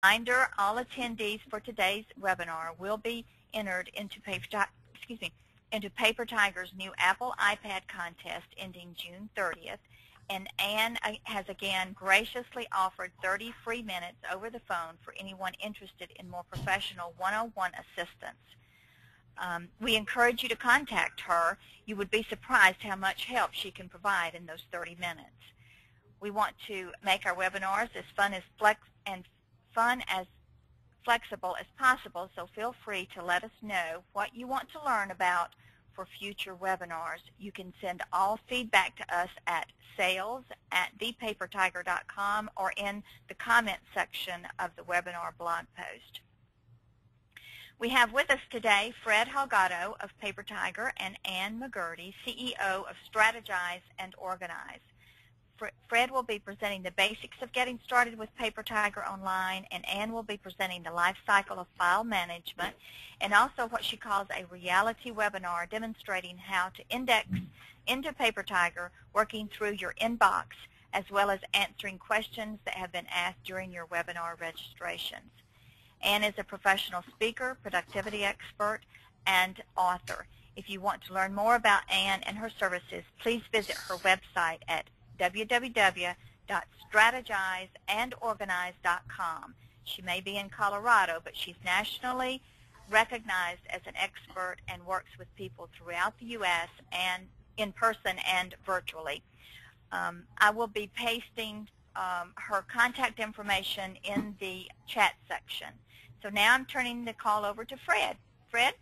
Reminder, all attendees for today's webinar will be entered into Paper Tiger's new Apple iPad contest ending June 30th. And Anne has again graciously offered 30 free minutes over the phone for anyone interested in more professional one-on-one assistance. We encourage you to contact her. You would be surprised how much help she can provide in those 30 minutes. We want to make our webinars as fun as flexible as possible, so feel free to let us know what you want to learn about for future webinars. You can send all feedback to us at sales@thepapertiger.com or in the comment section of the webinar blog post. We have with us today Fred Holgado of Paper Tiger and Anne McGurty, CEO of Strategize and Organize. Fred will be presenting the basics of getting started with Paper Tiger Online, and Anne will be presenting the life cycle of file management and also what she calls a reality webinar demonstrating how to index into Paper Tiger, working through your inbox, as well as answering questions that have been asked during your webinar registrations. Anne is a professional speaker, productivity expert, and author. If you want to learn more about Anne and her services, please visit her website at www.strategizeandorganize.com. She may be in Colorado, but she's nationally recognized as an expert and works with people throughout the U.S. and in person and virtually. I will be pasting her contact information in the chat section. So now I'm turning the call over to Fred. Fred?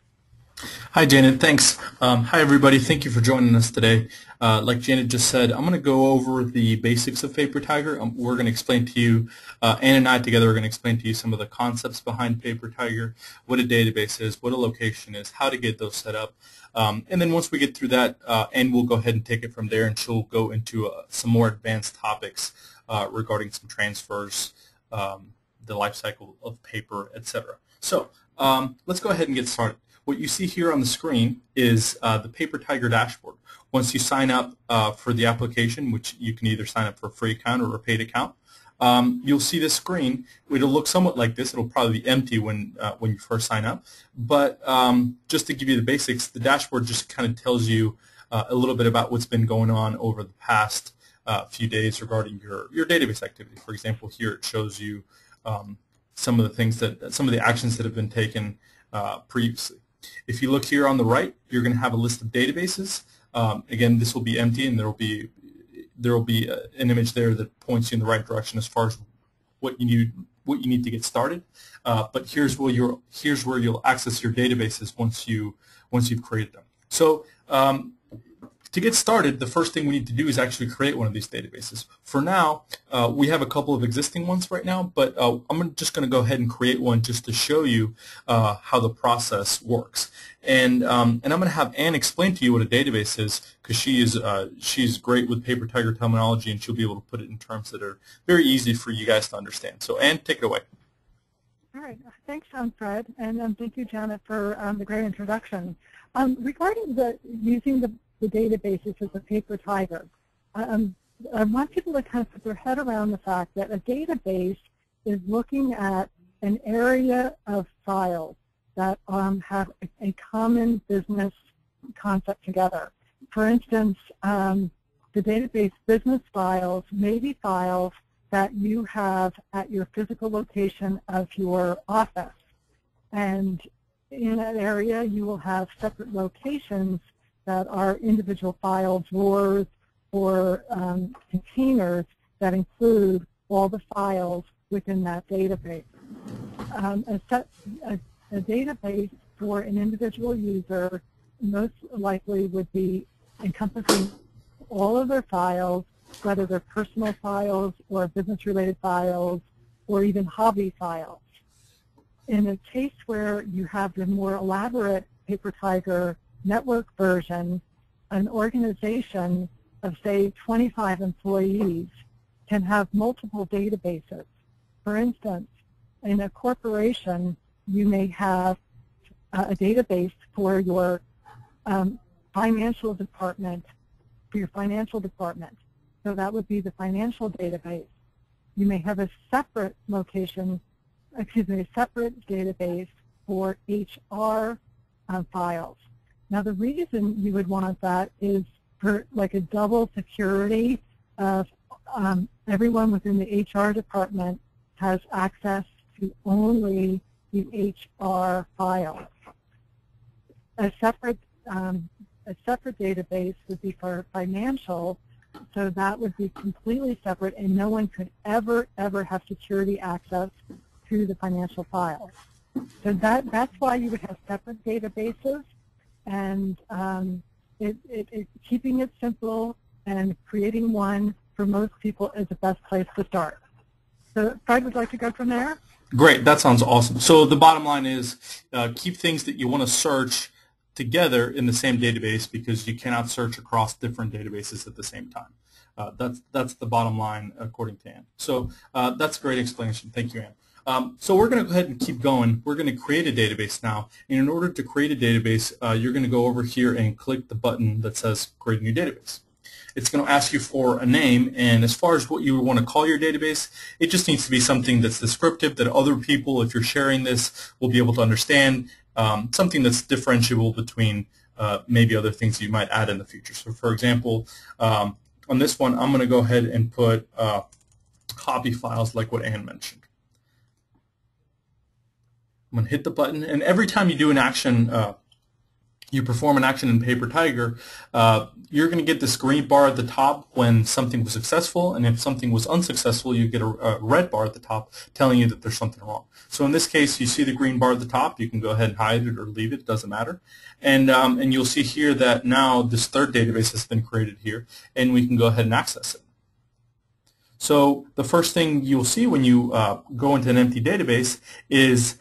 Hi, Janet. Thanks. Hi, everybody. Thank you for joining us today. Like Janet just said, I'm going to go over the basics of Paper Tiger. We're going to explain to you, Anne and I together are going to explain to you some of the concepts behind Paper Tiger, what a database is, what a location is, how to get those set up. And then once we get through that, Anne will go ahead and take it from there, and she'll go into some more advanced topics regarding some transfers, the life cycle of paper, etc. So let's go ahead and get started. What you see here on the screen is the Paper Tiger dashboard. Once you sign up for the application, which you can either sign up for a free account or a paid account, you'll see this screen. It'll look somewhat like this. It'll probably be empty when you first sign up. But just to give you the basics, the dashboard just kind of tells you a little bit about what's been going on over the past few days regarding your database activity. For example, here it shows you some of the actions that have been taken previously. If you look here on the right, you're going to have a list of databases. Again, this will be empty, and there will be an image there that points you in the right direction as far as what you need to get started. But here's where you'll access your databases once you've created them. So to get started, the first thing we need to do is actually create one of these databases. For now, we have a couple of existing ones right now, but I'm just going to go ahead and create one just to show you how the process works. And I'm going to have Anne explain to you what a database is, because she's great with Paper Tiger terminology, and she'll be able to put it in terms that are very easy for you guys to understand. So Anne, take it away. All right. Thanks, Fred, and thank you, Janet, for the great introduction. Regarding using the databases as a Paper Tiger, I want people to kind of put their head around the fact that a database is looking at an area of files that have a common business concept together. For instance, the database business files may be files that you have at your physical location of your office. And in that area, you will have separate locations that are individual file drawers or containers that include all the files within that database. A database for an individual user most likely would be encompassing all of their files, whether they're personal files or business-related files or even hobby files. In a case where you have the more elaborate Paper Tiger network version, an organization of, say, 25 employees can have multiple databases. For instance, in a corporation, you may have a database for your financial department, So that would be the financial database. You may have a separate location a separate database for HR files. Now, the reason you would want that is for like a double security of everyone within the HR department has access to only the HR files. A separate database would be for financial, so that would be completely separate, and no one could ever have security access to the financial files. So that's why you would have separate databases, and keeping it simple and creating one for most people is the best place to start. So Fred, would like to go from there? Great, that sounds awesome. So the bottom line is keep things that you want to search together in the same database, because you cannot search across different databases at the same time. That's the bottom line according to Ann. So that's a great explanation. Thank you, Ann. So we're going to go ahead and keep going. We're going to create a database now. And in order to create a database, you're going to go over here and click the button that says Create a New Database. It's going to ask you for a name, and as far as what you want to call your database, it just needs to be something that's descriptive, that other people, if you're sharing this, will be able to understand, something that's differentiable between maybe other things that you might add in the future. So for example, on this one, I'm going to go ahead and put hobby files like what Ann mentioned. I'm going to hit the button, and every time you do an action, you perform an action in PaperTiger, you're going to get this green bar at the top when something was successful, and if something was unsuccessful, you get a red bar at the top telling you that there's something wrong. So in this case, you see the green bar at the top. You can go ahead and hide it or leave it. It doesn't matter. And you'll see here that now this third database has been created here, and we can go ahead and access it. So the first thing you'll see when you go into an empty database is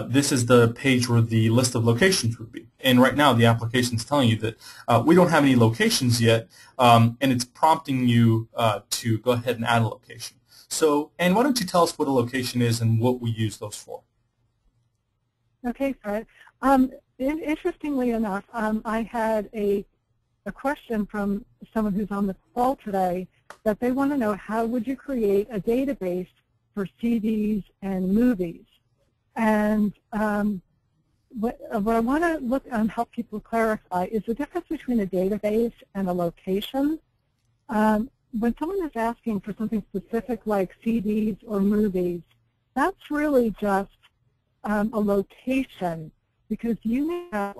this is the page where the list of locations would be. And right now the application is telling you that we don't have any locations yet, and it's prompting you to go ahead and add a location. So, Ann, why don't you tell us what a location is and what we use those for? Okay, Fred. Interestingly enough, I had a question from someone who's on the call today that they want to know, how would you create a database for CDs and movies? And what I want to look and help people clarify is the difference between a database and a location. When someone is asking for something specific like CDs or movies, that's really just a location, because you may have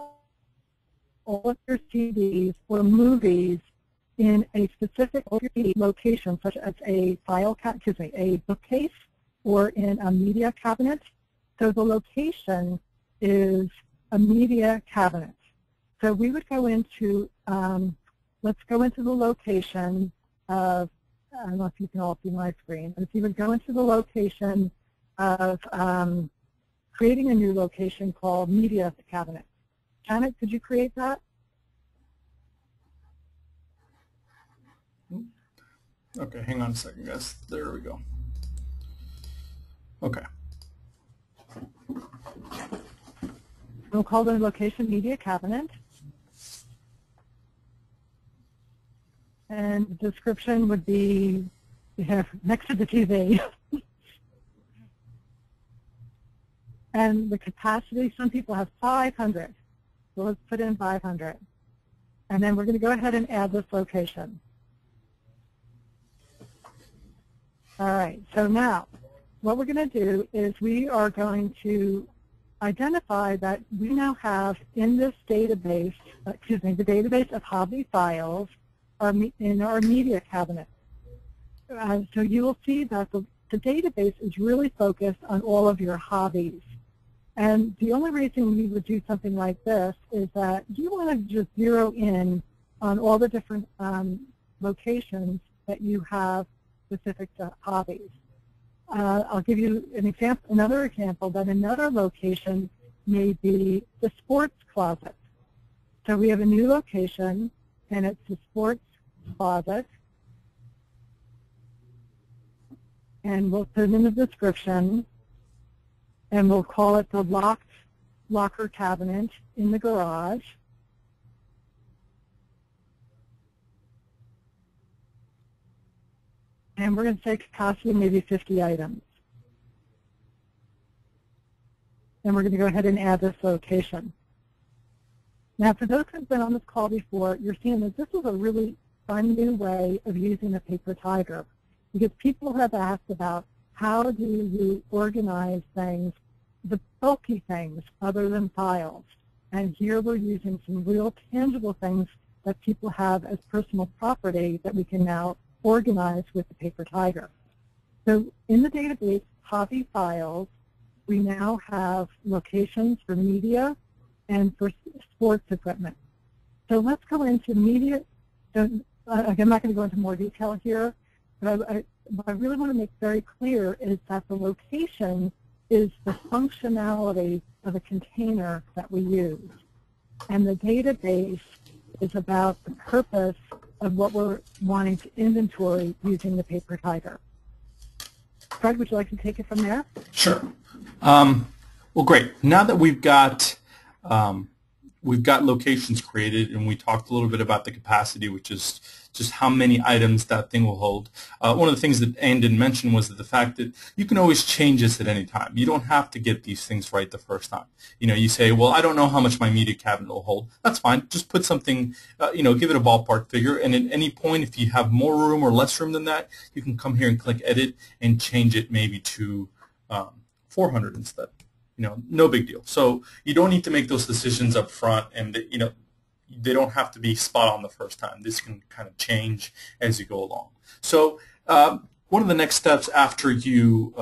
all of your CDs or movies in a specific location, such as a a bookcase or in a media cabinet. So the location is a media cabinet. So we would go into, let's go into the location of, I don't know if you can all see my screen, but if you would go into the location of creating a new location called media cabinet. Janet, could you create that? Okay, hang on a second, guys. There we go. Okay. We'll call the location media cabinet. And the description would be next to the TV. And the capacity, some people have 500. So let's put in 500. And then we're going to go ahead and add this location. All right, so now what we're going to do is we are going to identify that we now have in this database, the database of hobby files in our media cabinet. So you will see that the database is really focused on all of your hobbies. And the only reason we would do something like this is that you want to just zero in on all the different locations that you have specific to hobbies. I'll give you an example, another example, that another location may be the sports closet. So we have a new location, and it's the sports closet. And we'll put it in the description, and we'll call it the locked locker cabinet in the garage. And we're going to say capacity maybe 50 items. and we're going to go ahead and add this location. Now, for those who've been on this call before, you're seeing that this is a really fun new way of using a paper tiger, because people have asked about how do you organize things, the bulky things other than files. And here we're using some real tangible things that people have as personal property that we can now organize with the paper tiger. So in the database, hobby files, we now have locations for media and for sports equipment. So let's go into media. I'm not going to go into more detail here, but what I really want to make very clear is that the location is the functionality of a container that we use. And the database is about the purpose of what we're wanting to inventory using the paper tiger. Fred, would you like to take it from there? Sure. Well, great. Now that we've got locations created, and we talked a little bit about the capacity, which is just how many items that thing will hold. One of the things that Ann didn't mention was the fact that you can always change this at any time. You don't have to get these things right the first time. You know, you say, well, I don't know how much my media cabinet will hold. That's fine. Just put something, give it a ballpark figure, and at any point, if you have more room or less room than that, you can come here and click Edit and change it maybe to 400 instead. No big deal. So you don't need to make those decisions up front, and they don't have to be spot on the first time. This can kind of change as you go along. So one of the next steps after you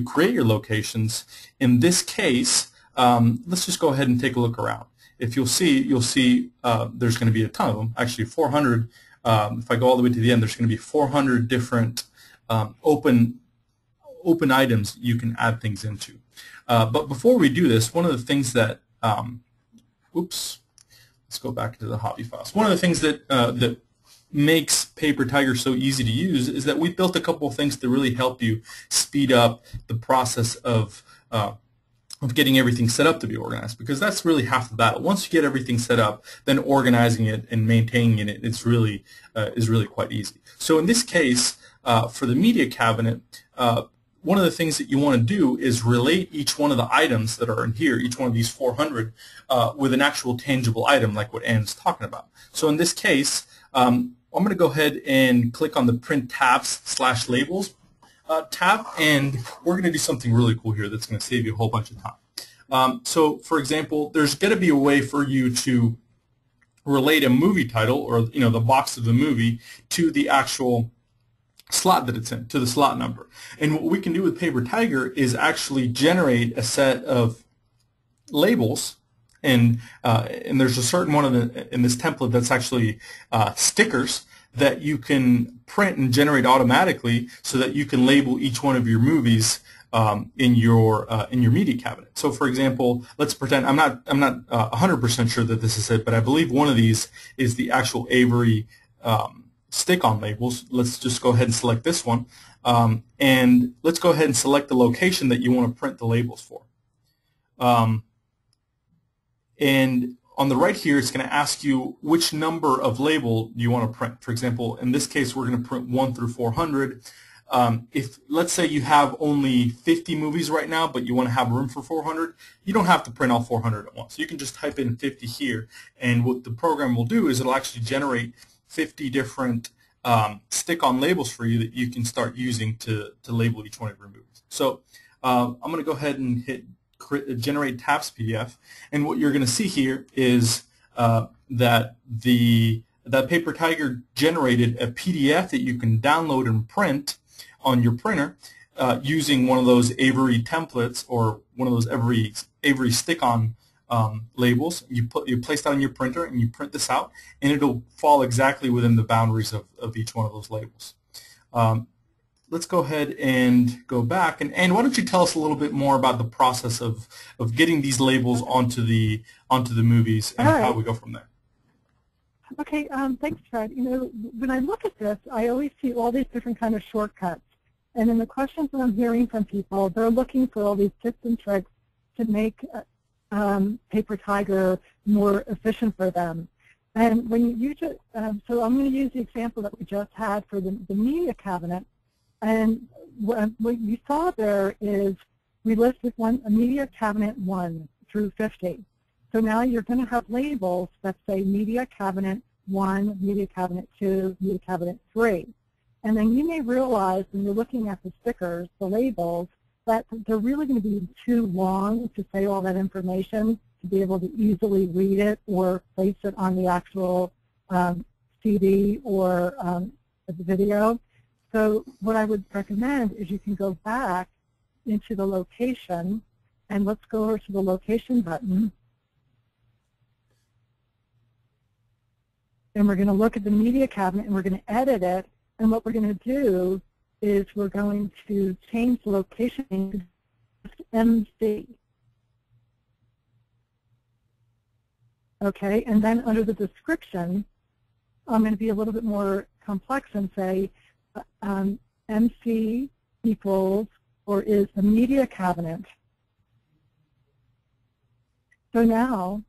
create your locations, in this case, let's just go ahead and take a look around. If you'll see there's going to be a ton of them, actually 400. If I go all the way to the end, there's going to be 400 different open items you can add things into. But before we do this, one of the things that, let's go back to the hobby files. One of the things that makes Paper Tiger so easy to use is that we built a couple of things to really help you speed up the process of getting everything set up to be organized, because that's really half the battle. Once you get everything set up, then organizing it and maintaining it is really quite easy. So in this case, for the media cabinet, one of the things that you want to do is relate each one of the items that are in here, each one of these 400, with an actual tangible item like what Ann's talking about. So in this case, I'm going to go ahead and click on the Print Tabs/Labels tab, and we're going to do something really cool here that's going to save you a whole bunch of time. So for example, there's going to be a way for you to relate a movie title, or the box of the movie, to the actual slot that it's in, to the slot number. And what we can do with Paper Tiger is actually generate a set of labels, and there's a certain one in this template that's actually stickers that you can print and generate automatically, so that you can label each one of your movies in your media cabinet. So, for example, let's pretend I'm not 100% sure that this is it, but I believe one of these is the actual Avery stick-on labels. Let's just go ahead and select this one, and let's go ahead and select the location that you want to print the labels for. And on the right here, it's going to ask you which number of label you want to print. For example, in this case, we're going to print 1 through 400. If, let's say, you have only 50 movies right now, but you want to have room for 400, you don't have to print all 400 at once. You can just type in 50 here, and what the program will do is it'll actually generate 50 different stick-on labels for you that you can start using to label each one of your movies. So I'm going to go ahead and hit Generate Tabs PDF, and what you're going to see here is that Paper Tiger generated a PDF that you can download and print on your printer using one of those Avery templates, or one of those Avery stick-on labels. You place that on your printer and you print this out, and it'll fall exactly within the boundaries of each one of those labels. Let's go ahead and go back, and why don't you tell us a little bit more about the process of getting these labels onto the movies, and how we go from there. Okay, thanks, Fred. When I look at this, I always see all these different kind of shortcuts, and in the questions that I'm hearing from people, they're looking for all these tips and tricks to make Paper Tiger more efficient for them. And when you use it, so I'm going to use the example that we just had for the media cabinet. And what you saw there is we listed a media cabinet 1 through 50. So now you're going to have labels that say media cabinet 1, media cabinet 2, media cabinet 3. And then you may realize when you're looking at the stickers, the labels, that they're really going to be too long to say all that information to be able to easily read it or place it on the actual CD or the video. So what I would recommend is you can go back into the location, and let's go over to the location button. And we're going to look at the media cabinet, and we're going to edit it. And what we're going to do is we're going to change the location to MC. Okay, and then under the description, I'm going to be a little bit more complex and say MC equals or is the media cabinet. So now,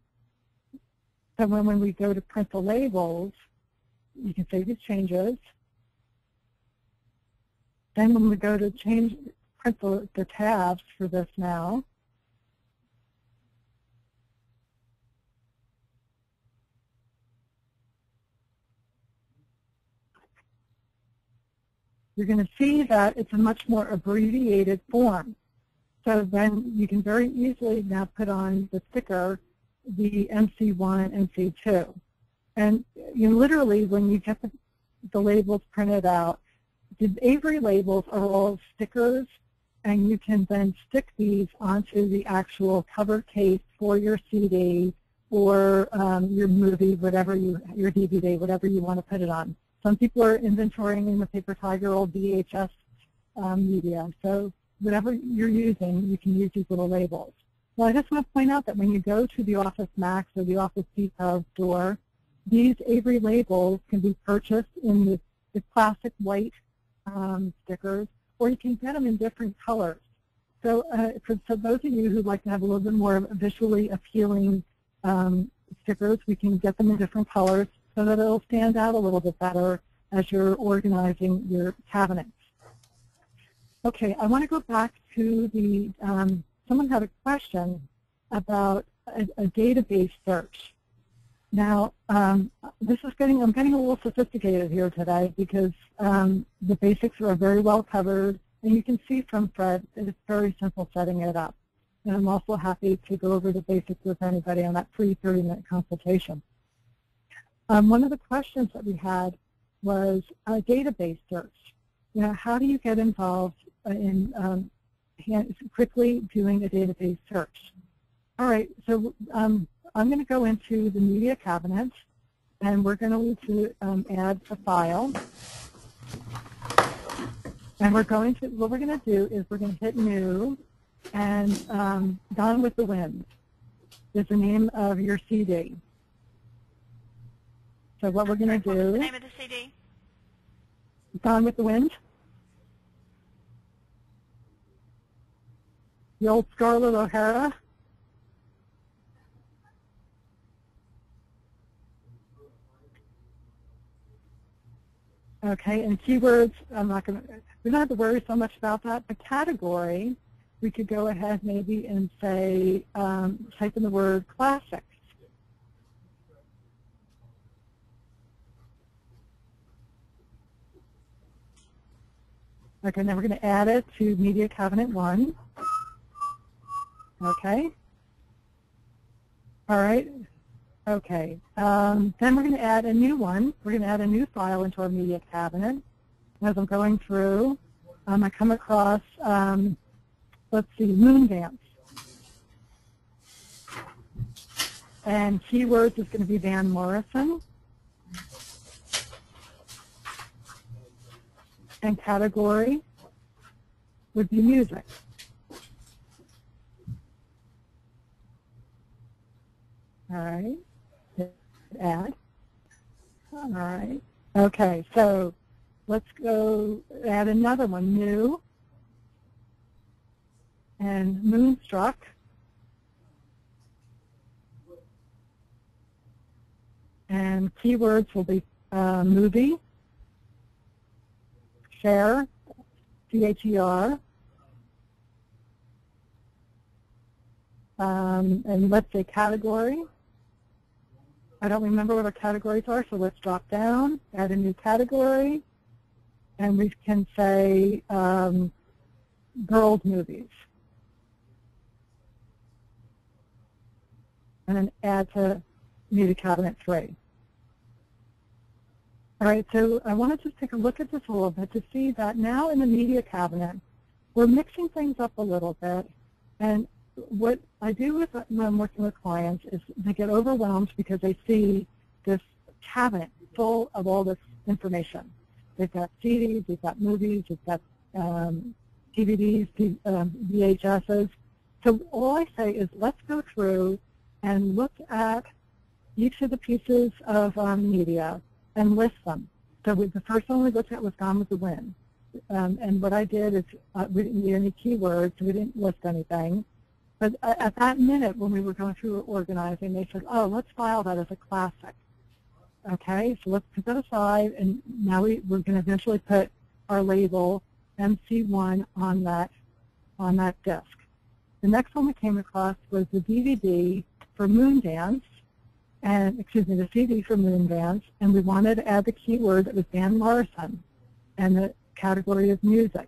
when we go to print the labels, you can save these changes. Then when we go to print the tabs for this now, you're going to see that it's a much more abbreviated form. So then you can very easily now put on the sticker the MC1 and MC2. And you literally, when you get the labels printed out, the Avery labels are all stickers, and you can then stick these onto the actual cover case for your CD or your movie, whatever your DVD, whatever you want to put it on. Some people are inventorying in the Paper Tiger old VHS media. So whatever you're using, you can use these little labels. Well, I just want to point out that when you go to the Office Max or the Office Depot store, these Avery labels can be purchased in the classic white stickers, or you can get them in different colors. So for those of you who like to have a little bit more visually appealing stickers, we can get them in different colors so that it'll stand out a little bit better as you're organizing your cabinets. Okay, I want to go back to the, someone had a question about a database search. Now, I'm getting a little sophisticated here today because the basics are very well covered, and you can see from Fred that it's very simple setting it up. And I'm also happy to go over the basics with anybody on that free 30-minute consultation. One of the questions that we had was a database search. You know, how do you get involved in quickly doing a database search? All right, so I'm going to go into the media cabinet, and we're going to need to add a file. And what we're going to do is we're going to hit New, and Gone with the Wind is the name of your CD. So what we're going to do... What's the name of the CD? Gone with the Wind. The old Scarlett O'Hara. Okay, and keywords, we don't have to worry so much about that. The category, we could go ahead maybe and say, type in the word classics. Okay, now we're going to add it to Media Cabinet 1. Okay. All right. Okay. Then we're going to add a new one. We're going to add a new file into our Media Cabinet. As I'm going through, I come across, let's see, Moondance. And keywords is going to be Van Morrison. And category would be music. All right. Add. All right. Okay, so let's go add another one, New. And Moonstruck. And keywords will be movie. Cher, C-H-E-R, and let's say category. I don't remember what our categories are, so let's drop down, add a new category, and we can say girls movies. And then add to Media Cabinet 3. All right, so I want to just take a look at this a little bit to see that now in the Media Cabinet, we're mixing things up a little bit. And what I do when I'm working with clients is they get overwhelmed because they see this cabinet full of all this information. They've got CDs, they've got movies, they've got DVDs, VHSs. So all I say is let's go through and look at each of the pieces of media and list them. So the first one we looked at was Gone with the Wind. And what I did is we didn't need any keywords, we didn't list anything. But at that minute when we were going through organizing, they said, oh, let's file that as a classic. Okay, so let's put that aside, and now we're going to eventually put our label MC1 on that disc. The next one we came across was the DVD for Moondance, and the CD for Moondance, and we wanted to add the keyword that was Van Morrison, and the category is music.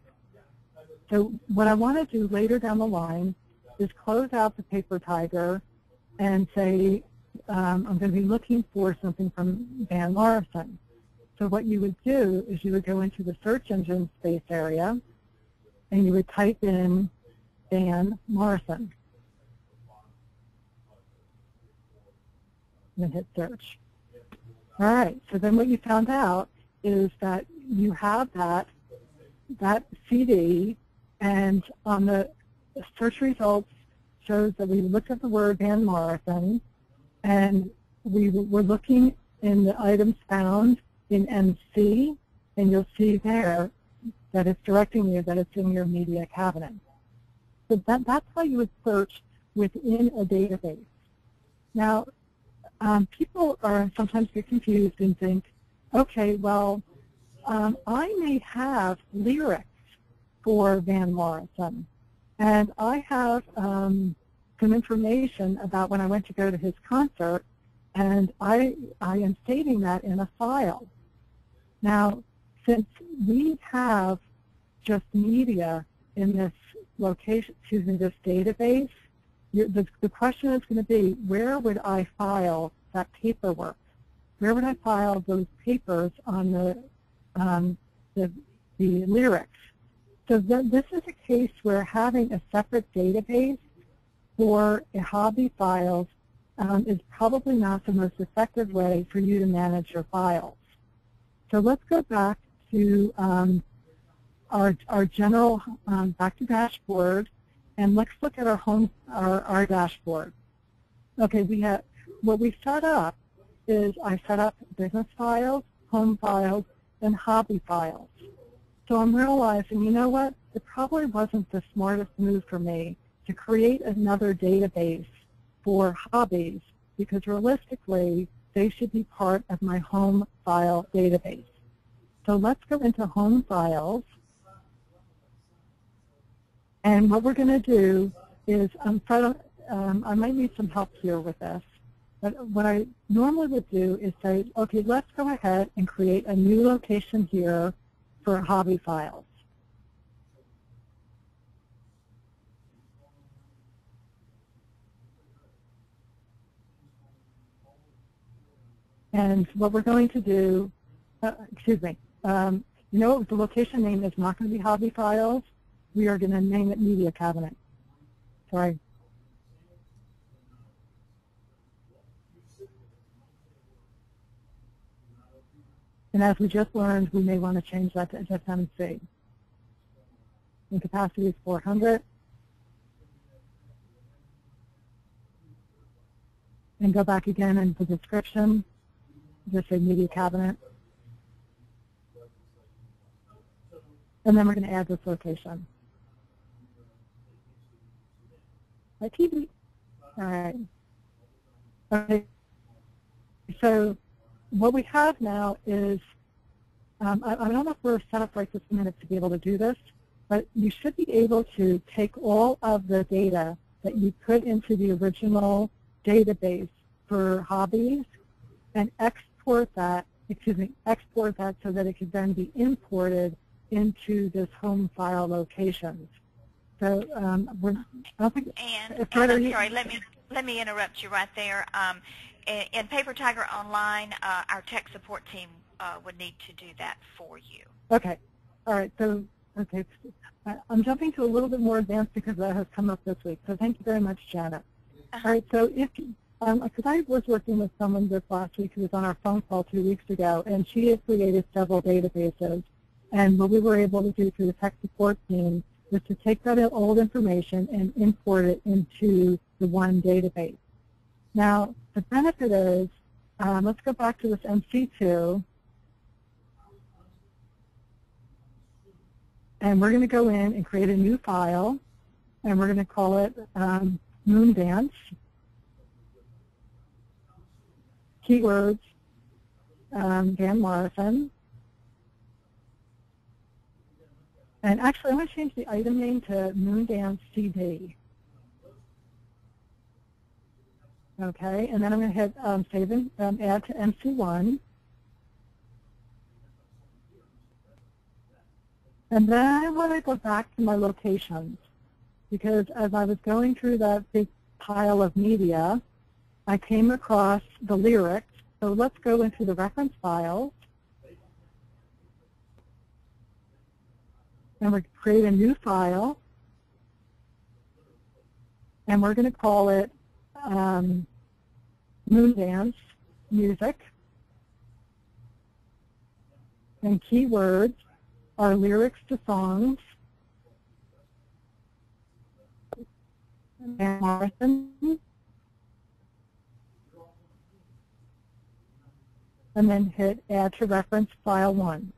So what I want to do later down the line is close out the Paper Tiger and say, I'm going to be looking for something from Van Morrison. So what you would do is you would go into the search engine space area and you would type in Van Morrison and then hit search. All right, so then what you found out is that you have that CD, and on the search results shows that we looked at the word Van Morrison, and we were looking in the items found in MC, and you'll see there that it's directing you that it's in your media cabinet. So that's how you would search within a database. Now, people are sometimes get confused and think, okay, well, I may have lyrics for Van Morrison, and I have some information about when I went to go to his concert, and I am saving that in a file. Now, since we have just media in this location, this database, the question is going to be, where would I file that paperwork? Where would I file those papers on the lyrics? So this is a case where having a separate database for hobby files is probably not the most effective way for you to manage your files. So let's go back to our general back to dashboard, and let's look at our dashboard. Okay, what we set up is I set up business files, home files, and hobby files. So I'm realizing, you know what, it probably wasn't the smartest move for me to create another database for hobbies, because realistically, they should be part of my home file database. So let's go into home files. And what we're going to do is, I might need some help here with this, but what I normally would do is say, okay, let's go ahead and create a new location here for hobby files. And what we're going to do, you know, the location name is not going to be hobby files. We are going to name it media cabinet. Sorry. And as we just learned, we may want to change that to FMC. And capacity is 400. And go back again into the description. Just say media cabinet. And then we're going to add this location. TV. All right. Okay. So what we have now is, I don't know if we're set up right this minute to be able to do this, but you should be able to take all of the data that you put into the original database for hobbies and export that so that it could then be imported into this home file locations. So I don't think. And I'm sorry, let me interrupt you right there. In PaperTiger Online, our tech support team would need to do that for you. Okay. All right. So, okay. I'm jumping to a little bit more advanced because that has come up this week. So thank you very much, Janet. All right. So if, because I was working with someone this last week who was on our phone call 2 weeks ago, and she had created several databases. And what we were able to do through the tech support team was to take that old information and import it into the one database. Now, the benefit is, let's go back to this MC2. And we're going to go in and create a new file, and we're going to call it Moondance. Keywords, Van Morrison. And actually, I'm going to change the item name to Moondance CD. Okay, and then I'm going to hit save and add to MC1. And then I want to go back to my locations, because as I was going through that big pile of media, I came across the lyrics. So let's go into the reference files. And we're going to create a new file. And we're going to call it Moondance Music. And keywords are lyrics to songs. Van Morrison. And then hit add to reference file 1.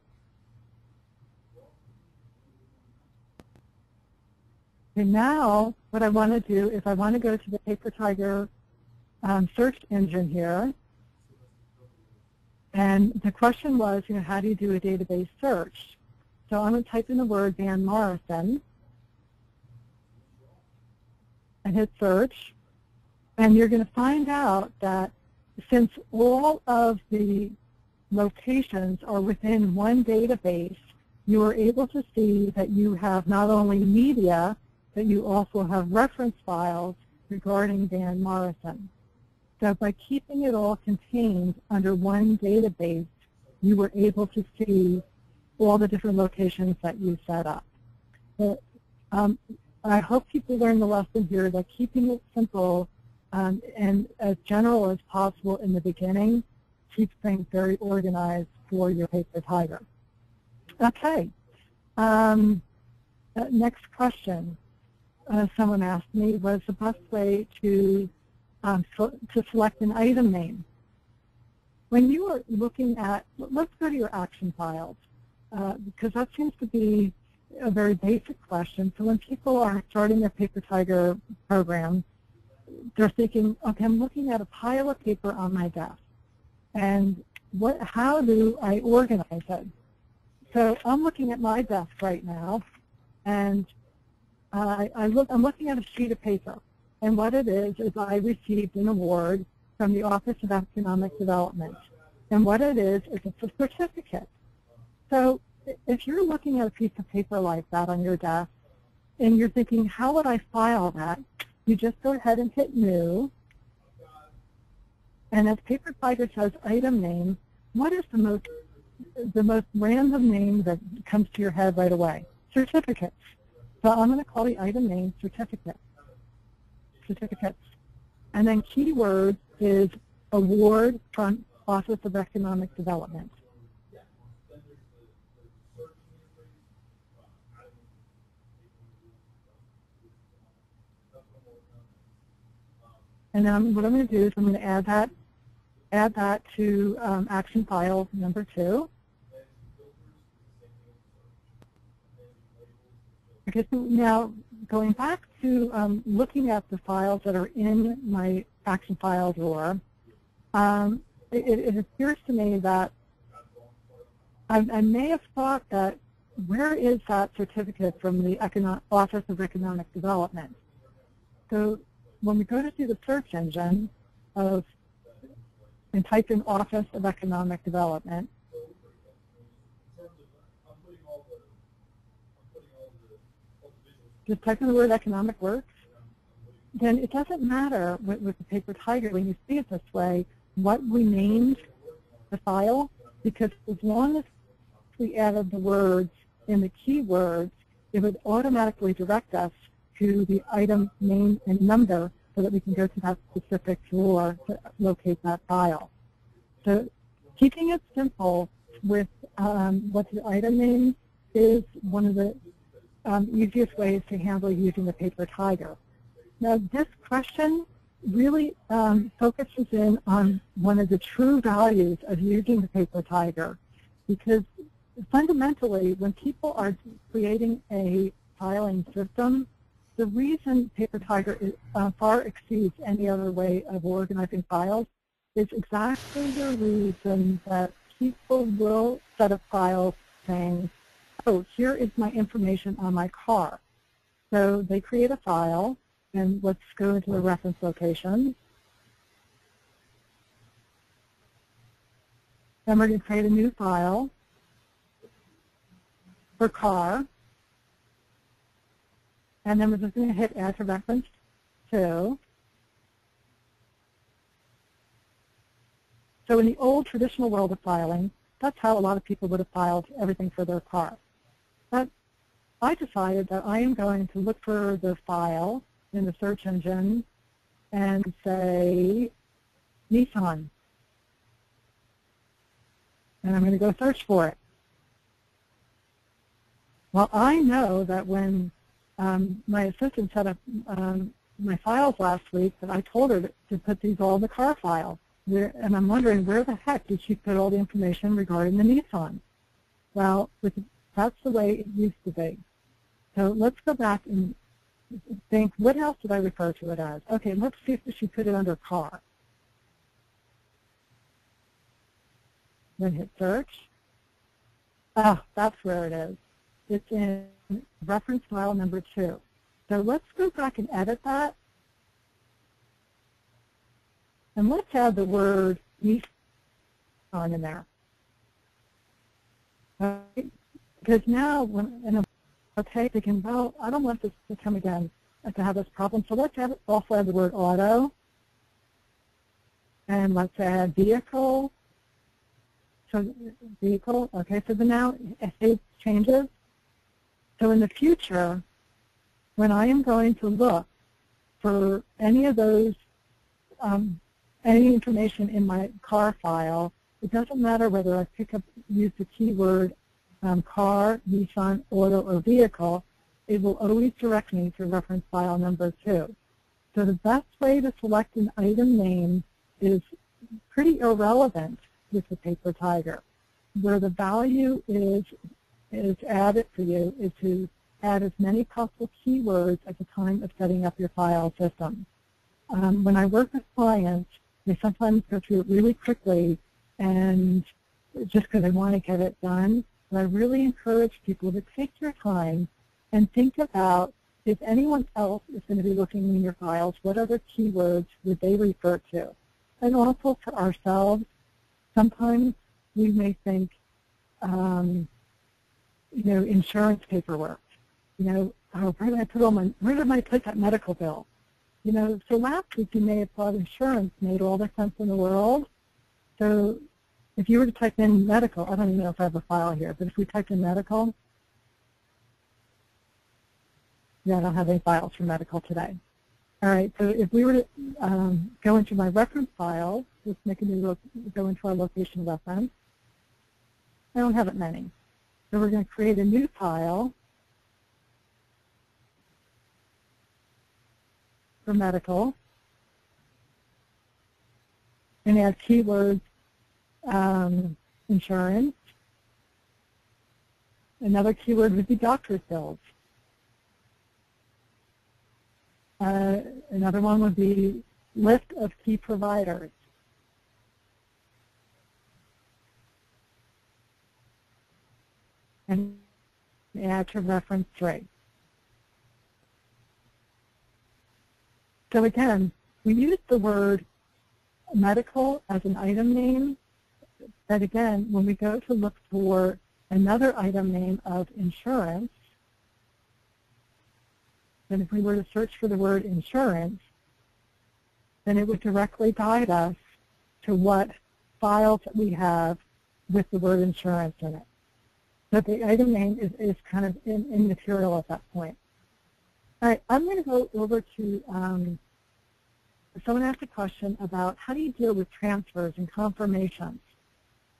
And now what I want to do is I want to go to the PaperTiger search engine here. And the question was, how do you do a database search? So I'm going to type in the word Van Morrison and hit search. And you're going to find out that since all of the locations are within one database, you are able to see that you have not only media, but you also have reference files regarding Van Morrison. So by keeping it all contained under one database, you were able to see all the different locations that you set up. So, I hope people learn the lesson here that keeping it simple and as general as possible in the beginning keeps things very organized for your PaperTiger. Okay. Next question someone asked me was the best way to select an item name. When you are looking at, let's go to your action files, because that seems to be a very basic question. So when people are starting their PaperTiger program, they're thinking, okay, I'm looking at a pile of paper on my desk, and how do I organize it? So I'm looking at my desk right now, and I'm looking at a sheet of paper. And what it is I received an award from the Office of Economic Development. And what it is it's a certificate. So if you're looking at a piece of paper like that on your desk, and you're thinking, how would I file that? You just go ahead and hit New. And as PaperTiger says item name, what is the most random name that comes to your head right away? Certificates. So I'm going to call the item name certificate. Certificates. And then keyword is award from Office of Economic Development. And then what I'm going to do is I'm going to add that to action file number 2. Okay, so now going back to looking at the files that are in my action file drawer, it appears to me that I may have thought that where is that certificate from the Office of Economic Development? So when we go to do the search engine and type in Office of Economic Development, just type in the word economic works, then it doesn't matter with the Paper Tiger when you see it this way what we named the file, because as long as we added the words in the keywords, it would automatically direct us to the item name and number so that we can go to that specific drawer to locate that file. So keeping it simple with what the item name is one of the easiest ways to handle using the Paper Tiger. Now this question really focuses in on one of the true values of using the Paper Tiger, because fundamentally when people are creating a filing system, the reason Paper Tiger far exceeds any other way of organizing files is exactly the reason that people will set up files saying, oh, here is my information on my car. So they create a file, and let's go into the reference location. Then we're going to create a new file for car. And then we're just going to hit add to reference to. So in the old traditional world of filing, that's how a lot of people would have filed everything for their car. But I decided that I am going to look for the file in the search engine and say Nissan. And I'm going to go search for it. Well, I know that when my assistant set up my files last week, that I told her to put these all in the car file. And I'm wondering, where the heck did she put all the information regarding the Nissan? Well, that's the way it used to be. So let's go back and think, what else did I refer to it as? Okay, let's see if she put it under car. Then hit search. Ah, that's where it is. It's in reference file number 2. So let's go back and edit that. And let's add the word Nissan in there. Because now, okay, thinking, well, I don't want this to come again to have this problem. So let's also add the word auto. And let's add vehicle. So vehicle, okay, so now it changes. So in the future, when I am going to look for any of those, any information in my car file, it doesn't matter whether I use the keyword car, Nissan, auto, or vehicle, it will always direct me to reference file number 2. So the best way to select an item name is pretty irrelevant with the Paper Tiger. Where the value is added for you is to add as many possible keywords at the time of setting up your file system. When I work with clients, they sometimes go through it really quickly and just because they want to get it done. But I really encourage people to take your time and think about if anyone else is going to be looking in your files, what other keywords would they refer to? And also for ourselves, sometimes we may think, insurance paperwork. Oh, where did I put where did I put that medical bill? So last week you may have thought insurance made all the sense in the world. So if you were to type in medical, I don't even know if I have a file here, but if we type in medical, yeah, I don't have any files for medical today. All right, so if we were to go into my reference file, let's make a new go into our location reference. I don't have it many. So we're going to create a new file for medical and add keywords insurance. Another keyword would be doctor's bills. Another one would be list of key providers. And add to reference 3. So again, we use the word medical as an item name, but again, when we go to look for another item name of insurance, then if we were to search for the word insurance, then it would directly guide us to what files that we have with the word insurance in it. So the item name is kind of immaterial at that point. All right, I'm going to go over to, someone asked a question about how do you deal with transfers and confirmations.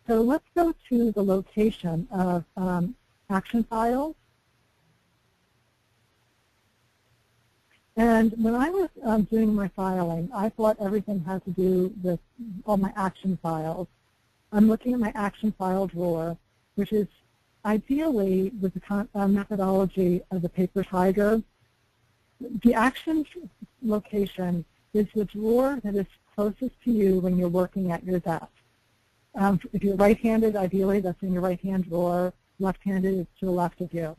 So let's go to the location of action files. And when I was doing my filing, I thought everything had to do with all my action files. I'm looking at my action file drawer, which is ideally with the methodology of the Paper Tiger. The action location is the drawer that is closest to you when you're working at your desk. If you're right-handed, ideally that's in your right-hand drawer. Left-handed, it's to the left of you.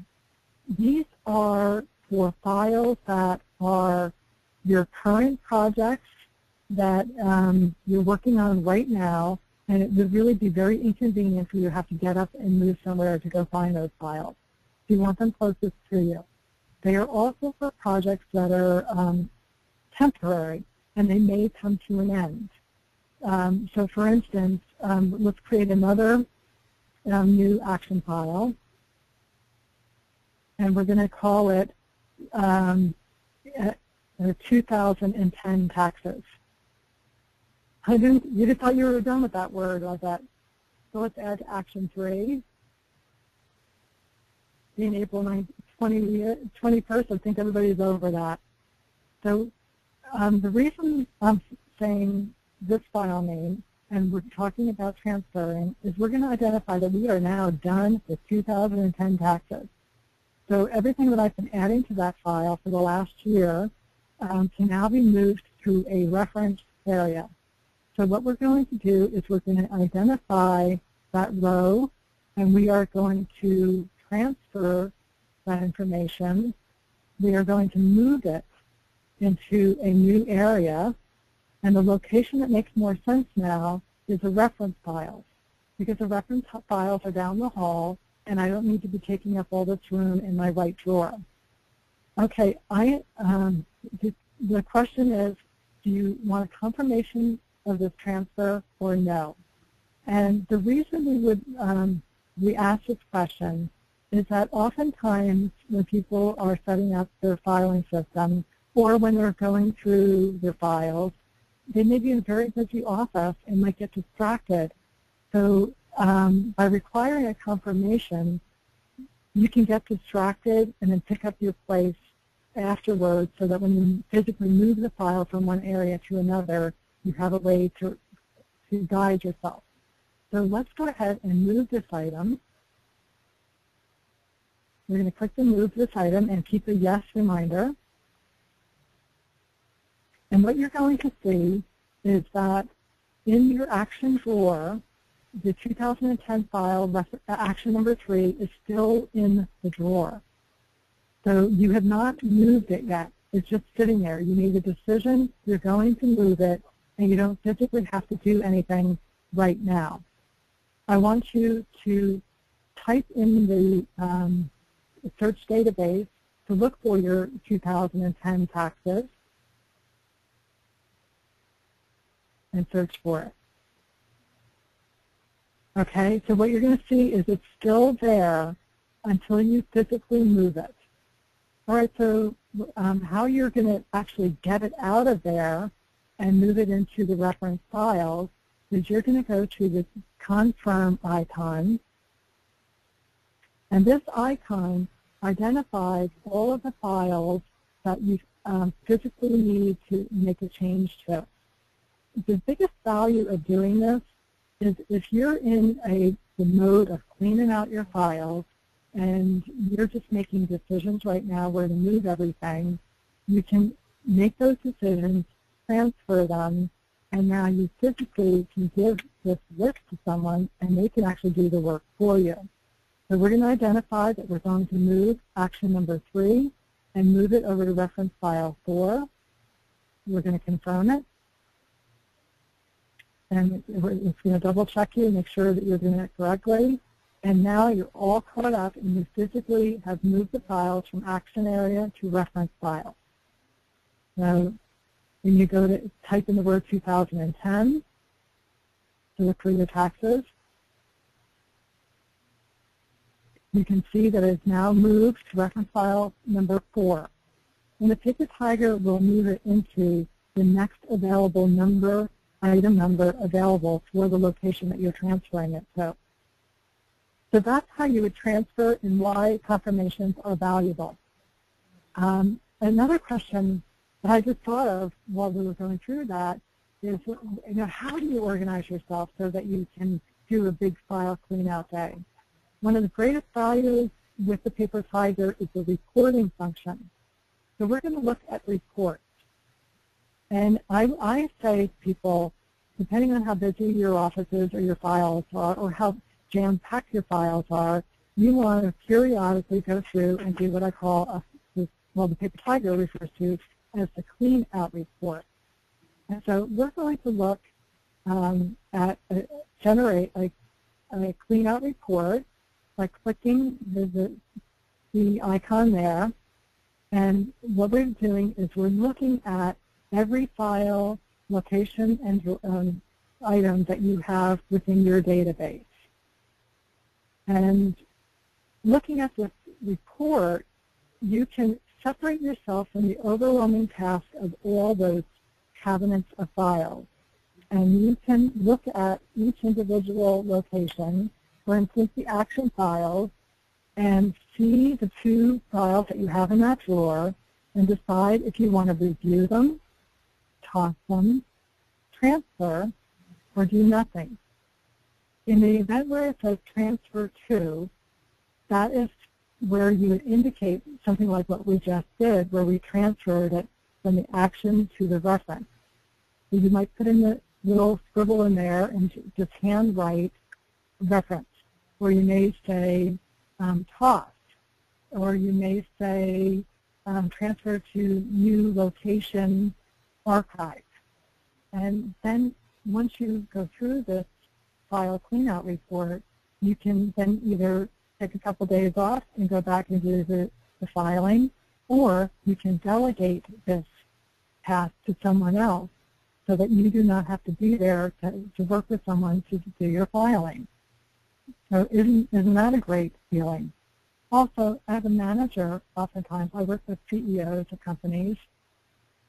These are for files that are your current projects that you're working on right now, and it would really be very inconvenient for you to have to get up and move somewhere to go find those files. So you want them closest to you. They are also for projects that are temporary, and they may come to an end. So for instance, let's create another new action file, and we're going to call it 2010 taxes. You just thought you were done with that word, was that? So let's add action 3. Being April 21st, I think everybody's over that. So the reason I'm saying this file name, and we're talking about transferring, is we're going to identify that we are now done with 2010 taxes. So everything that I've been adding to that file for the last year can now be moved to a reference area. So what we're going to do is we're going to identify that row, and we are going to transfer that information. We are going to move it into a new area, and the location that makes more sense now is the reference files, because the reference files are down the hall, and I don't need to be taking up all this room in my right drawer. Okay, the question is, do you want a confirmation of this transfer or no? And the reason we ask this question is that oftentimes when people are setting up their filing system or when they're going through their files, they may be in a very busy office and might get distracted. So by requiring a confirmation, you can get distracted and then pick up your place afterwards so that when you physically move the file from one area to another, you have a way to guide yourself. So let's go ahead and move this item. We're going to click to move this item and keep a yes reminder. And what you're going to see is that in your action drawer, the 2010 file, action number 3, is still in the drawer. So you have not moved it yet. It's just sitting there. You made a decision, you're going to move it, and you don't physically have to do anything right now. I want you to type in the search database to look for your 2010 taxes and search for it. Okay, so what you're going to see is it's still there until you physically move it. All right, so how you're going to actually get it out of there and move it into the reference files is you're going to go to the confirm icon, and this icon identifies all of the files that you physically need to make a change to. The biggest value of doing this is if you're in the mode of cleaning out your files and you're just making decisions right now where to move everything, you can make those decisions, transfer them, and now you physically can give this list to someone and they can actually do the work for you. So we're going to identify that we're going to move action number 3 and move it over to reference file 4. we're going to confirm it. And it's going to double check you and make sure that you're doing it correctly. And now you're all caught up and you physically have moved the files from action area to reference file. Now, when you go to type in the word 2010 to look for your taxes, you can see that it's now moved to reference file number 4. And the PaperTiger will move it into the next available number, item number available for the location that you're transferring it to. So that's how you would transfer and why confirmations are valuable. Another question that I just thought of while we were going through that is, how do you organize yourself so that you can do a big file clean-out day? One of the greatest values with the PaperTiger is the recording function. So we're going to look at reports. And I say to people, depending on how busy your office is or your files are or how jam-packed your files are, you want to periodically go through and do what I call, the PaperTiger refers to as the clean-out report. And so we're going to look at generate a clean-out report by clicking the icon there. And what we're doing is we're looking at every file, location, and item that you have within your database. And looking at this report, you can separate yourself from the overwhelming task of all those cabinets of files. And you can look at each individual location, for instance, the action files, and see the 2 files that you have in that drawer and decide if you want to review them, toss them, transfer, or do nothing. In the event where it says transfer to, that is where you would indicate something like what we just did, where we transferred it from the action to the reference. So you might put in the little scribble in there and just handwrite reference, or you may say toss, or you may say transfer to new location archive. And then once you go through this file cleanout report, you can then either take a couple days off and go back and do the filing, or you can delegate this task to someone else so that you do not have to be there to work with someone to do your filing. So isn't that a great feeling? Also, as a manager, oftentimes I work with CEOs of companies,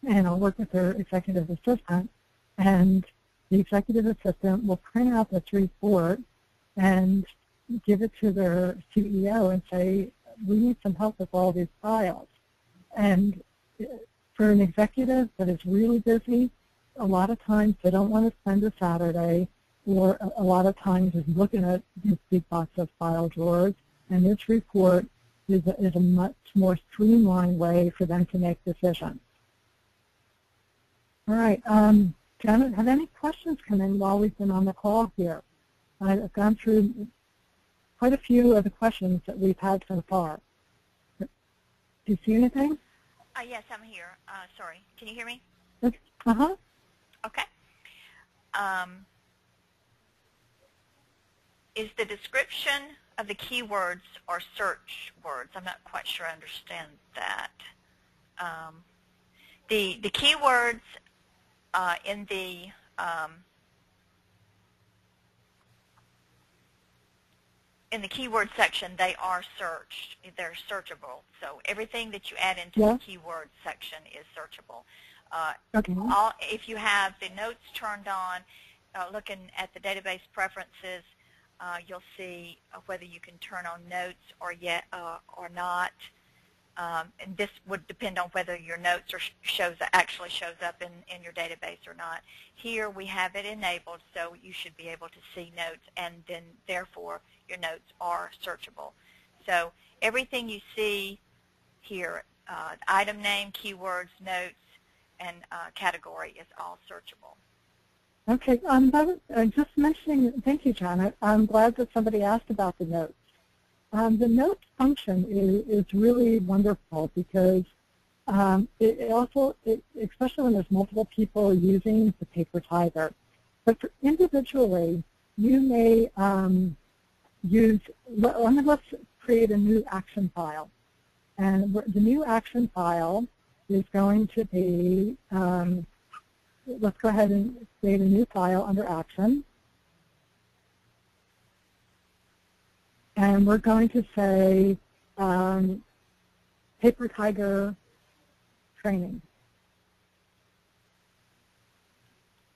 and I'll work with their executive assistant, and the executive assistant will print out this report and give it to their CEO and say, we need some help with all these files. And for an executive that is really busy, a lot of times they don't want to spend a Saturday, or a lot of times is looking at this big box of file drawers, and this report is a much more streamlined way for them to make decisions. All right, Janet, have any questions come in while we've been on the call here? I've gone through quite a few of the questions that we've had so far. Do you see anything? Yes, I'm here. Sorry, can you hear me? Uh-huh. Okay. Is the description of the keywords or search words? I'm not quite sure I understand that. The keywords in the keyword section, they are searched. They're searchable. So everything that you add into the keyword section is searchable. Okay. If you have the notes turned on, looking at the database preferences, you'll see whether you can turn on notes or not. And this would depend on whether your notes actually shows up in your database or not. Here we have it enabled, so you should be able to see notes, and then therefore your notes are searchable. So everything you see here, item name, keywords, notes, and category is all searchable. Okay, just mentioning, thank you, Janet. I'm glad that somebody asked about the notes. The notes function is really wonderful because especially when there's multiple people using the Paper Tiger. But individually, you may let's create a new action file. And the new action file is going to be, let's go ahead and create a new file under Action. And we're going to say Paper Tiger training.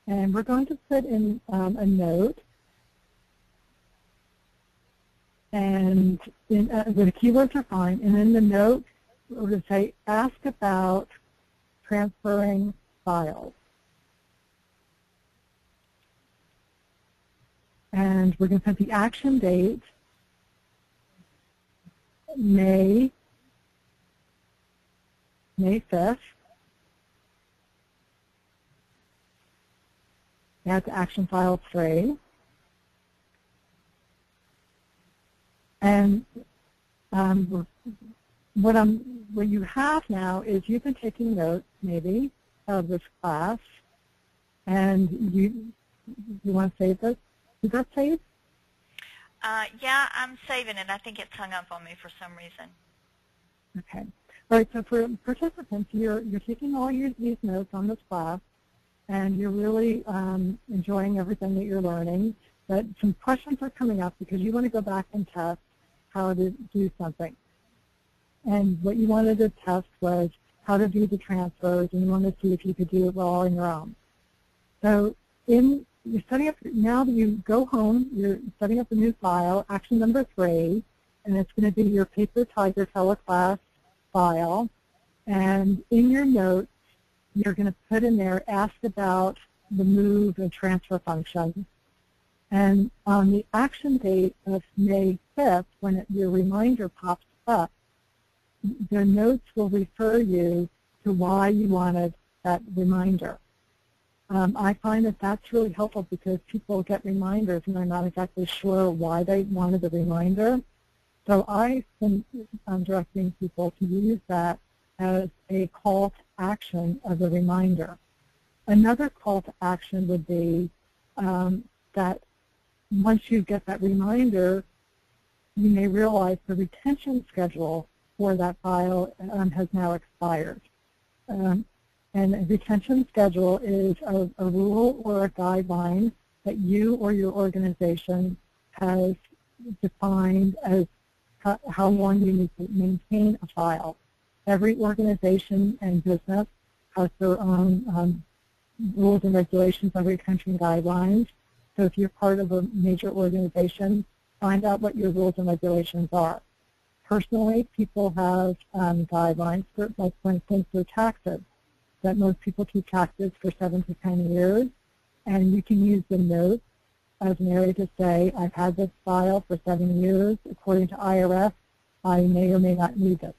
And we're going to put in a note, and the keywords are fine. And in the note, we're going to say, ask about transferring files. And we're going to put the action date, May 5th. Add to action file 3. And what you have now is you've been taking notes, maybe, of this class, and you want to save this. Is that saved? Yeah, I'm saving it. I think it's hung up on me for some reason. Okay. All right, so for participants, you're taking all these notes on this class, and you're really enjoying everything that you're learning. But some questions are coming up because you want to go back and test how to do something. And what you wanted to test was how to do the transfers, and you wanted to see if you could do it all on your own. So you're setting up, now that you go home, you're setting up a new file, action number 3, and it's going to be your Paper Tiger teleclass file. And in your notes, you're going to put in there, ask about the move and transfer function. And on the action date of May 5th, when your reminder pops up, the notes will refer you to why you wanted that reminder. I find that that's really helpful because people get reminders and they're not exactly sure why they wanted the reminder. So I've been directing people to use that as a call to action of a reminder. Another call to action would be that once you get that reminder, you may realize the retention schedule for that file has now expired. And a retention schedule is a rule or a guideline that you or your organization has defined as how long you need to maintain a file. Every organization and business has their own rules and regulations, every country and guidelines. So if you're part of a major organization, find out what your rules and regulations are. Personally, people have guidelines for, like, for instance, their taxes, that most people keep taxes for 7 to 10 years, and you can use the notes as an area to say, I've had this file for 7 years. According to IRS, I may or may not need this.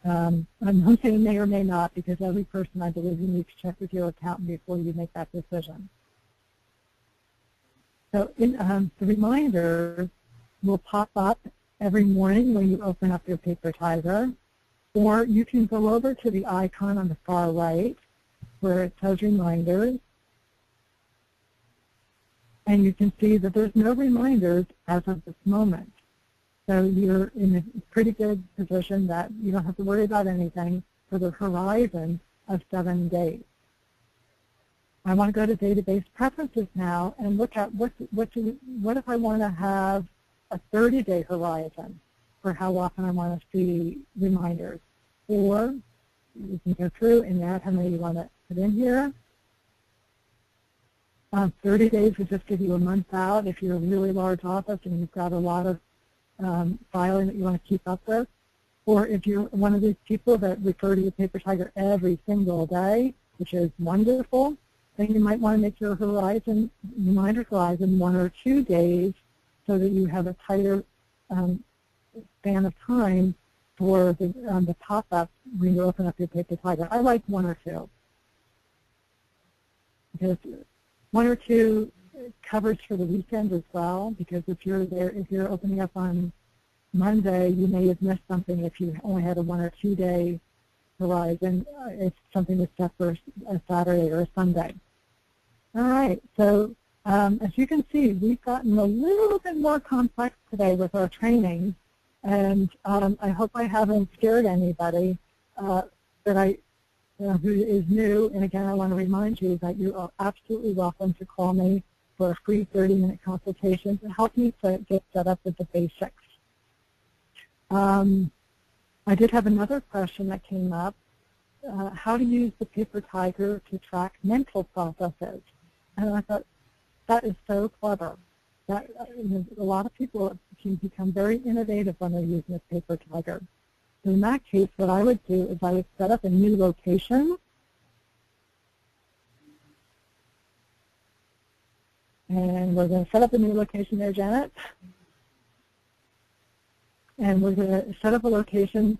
I'm not saying may or may not, because every person, I believe, you need to check with your accountant before you make that decision. So the reminder will pop up every morning when you open up your Paper Tiger, or you can go over to the icon on the far right where it says Reminders, and you can see that there's no reminders as of this moment. So you're in a pretty good position that you don't have to worry about anything for the horizon of 7 days. I want to go to Database Preferences now and look at what if I want to have a 30-day horizon for how often I want to see reminders. Or you can go through and add how many you want to put in here. 30 days would just give you a month out if you're a really large office and you've got a lot of filing that you want to keep up with. Or if you're one of these people that refer to your Paper Tiger every single day, which is wonderful, then you might want to make your horizon, reminder horizon, 1 or 2 days so that you have a tighter span of time for the pop-up when you open up your Paper Tiger. I like 1 or 2. Because 1 or 2 covers for the weekend as well, because if you're opening up on Monday, you may have missed something if you only had a 1 or 2 day horizon. It's something that's set for a Saturday or a Sunday. All right, so as you can see, we've gotten a little bit more complex today with our training, and I hope I haven't scared anybody who is new. And again, I want to remind you that you are absolutely welcome to call me for a free 30-minute consultation to help you get set up with the basics. I did have another question that came up. How to use the Paper Tiger to track mental processes. And I thought, that is so clever. That, a lot of people can become very innovative when they're using a Paper Tiger. So in that case, what I would do is I would set up a new location. And we're going to set up a new location there, Janet. And we're going to set up a location.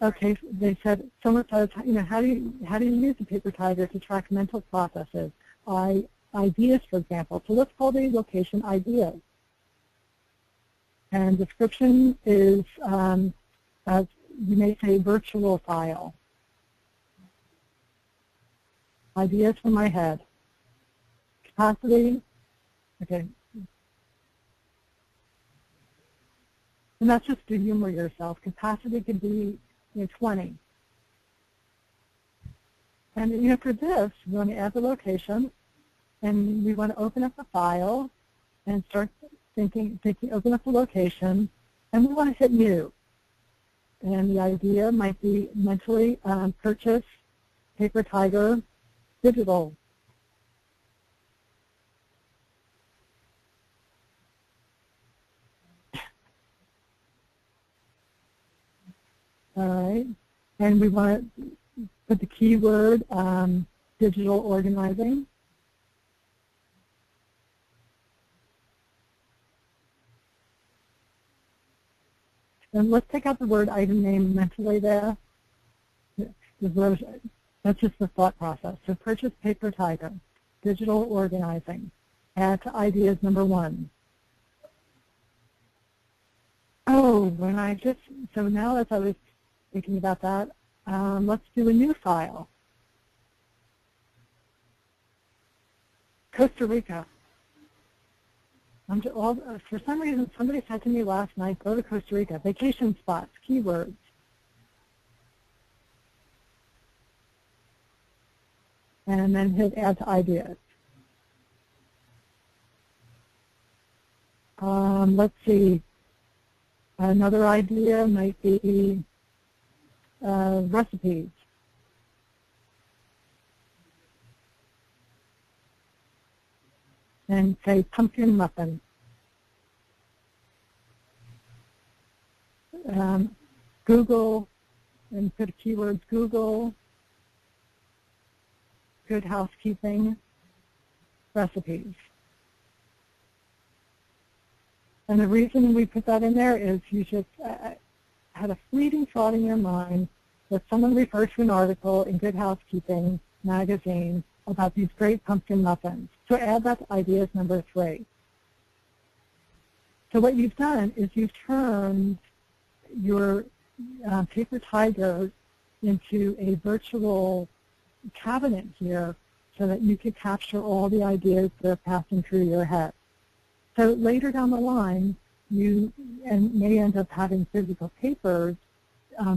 Okay, they said, someone said, how do you use the Paper Tiger to track mental processes? Ideas, for example. So let's call the location ideas. And description is, as you may say, virtual file. Ideas from my head. Capacity, okay. And that's just to humor yourself. Capacity could be 20. And for this, we want to add the location, and we want to open up the file and start thinking, open up the location, and we want to hit new. And the idea might be mentally purchase Paper Tiger digital. All right, and we want to put the keyword digital organizing. And let's take out the word item name mentally there. That's just the thought process. So purchase Paper Tiger, digital organizing, add to ideas number 1. Oh, so now as I was thinking about that, let's do a new file. Costa Rica. For some reason, somebody said to me last night, go to Costa Rica. Vacation spots, keywords. And then hit add to ideas. Let's see. Another idea might be recipes. And say pumpkin muffin. Google, and put keywords Google, good housekeeping, recipes. And the reason we put that in there is you just had a fleeting thought in your mind that someone referred to an article in Good Housekeeping magazine about these great pumpkin muffins. So add that to ideas number 3. So what you've done is you've turned your Paper Tiger into a virtual cabinet here so that you could capture all the ideas that are passing through your head. So later down the line, you may end up having physical papers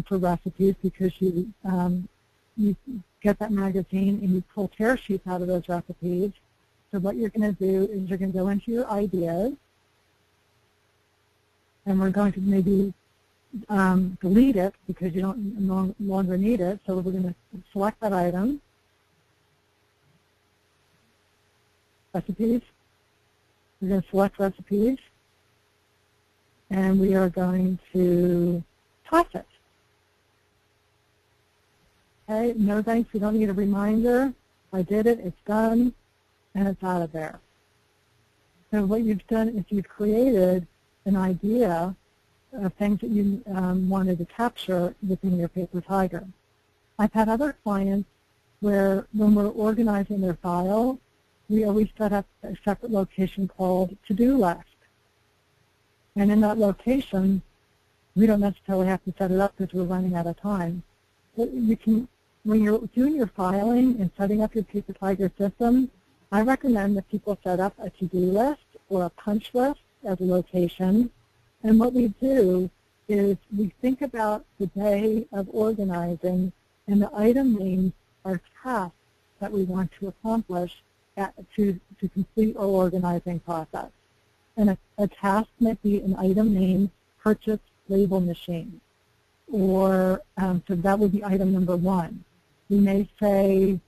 for recipes because you get that magazine and you pull tear sheets out of those recipes. So what you're going to do is you're going to go into your ideas, and we're going to maybe delete it because you don't no longer need it. So we're going to select that item, recipes. We're going to select recipes, and we are going to toss it. Okay, no thanks, we don't need a reminder. I did it, it's done, and it's out of there. So what you've done is you've created an idea of things that you wanted to capture within your Paper Tiger. I've had other clients where when we're organizing their file, we always set up a separate location called to-do list. And in that location, we don't necessarily have to set it up because we're running out of time. you can, when you're doing your filing and setting up your PaperTiger system, I recommend that people set up a to-do list or a punch list as a location. And what we do is we think about the day of organizing, and the item names are tasks that we want to accomplish to complete our organizing process. And a task might be an item named purchase label machine, or so that would be item number 1. We may say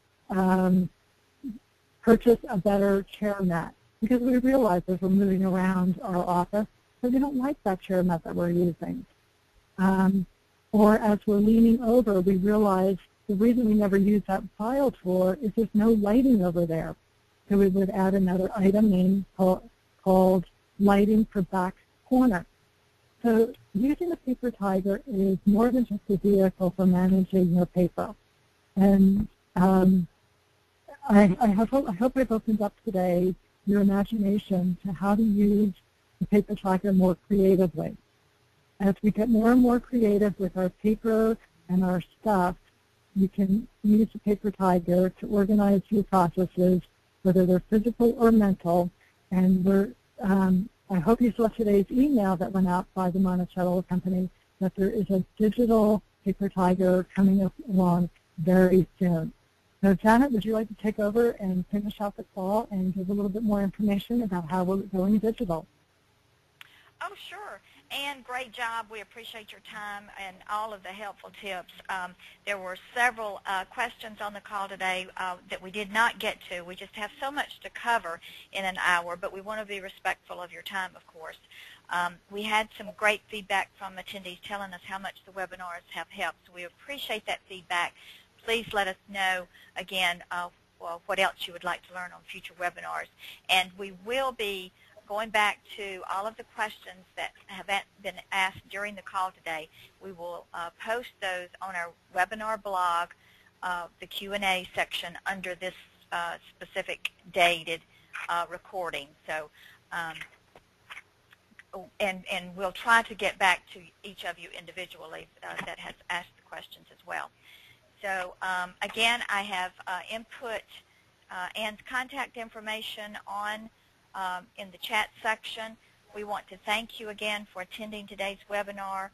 purchase a better chair mat, because we realize as we're moving around our office that we don't like that chair mat that we're using. Or as we're leaning over, we realize the reason we never use that file drawer is there's no lighting over there. So we would add another item name called lighting for back corner. So using the PaperTiger is more than just a vehicle for managing your paper. And I hope I've opened up today your imagination to how to use the PaperTiger more creatively. As we get more and more creative with our paper and our stuff, you can use the PaperTiger to organize your processes, whether they're physical or mental. And I hope you saw today's email that went out by the Monticello Company that there is a digital PaperTiger coming along very soon. So Janet, would you like to take over and finish out the call and give a little bit more information about how we're going digital? Oh, sure. And great job. We appreciate your time and all of the helpful tips. There were several questions on the call today that we did not get to. We just have so much to cover in an hour, but we want to be respectful of your time, of course. We had some great feedback from attendees telling us how much the webinars have helped. So we appreciate that feedback. Please let us know, again, what else you would like to learn on future webinars. And we will be going back to all of the questions that have been asked during the call today. We will post those on our webinar blog, the Q&A section under this specific dated recording. So, and we'll try to get back to each of you individually that has asked the questions as well. So again, I have input and contact information on in the chat section. We want to thank you again for attending today's webinar.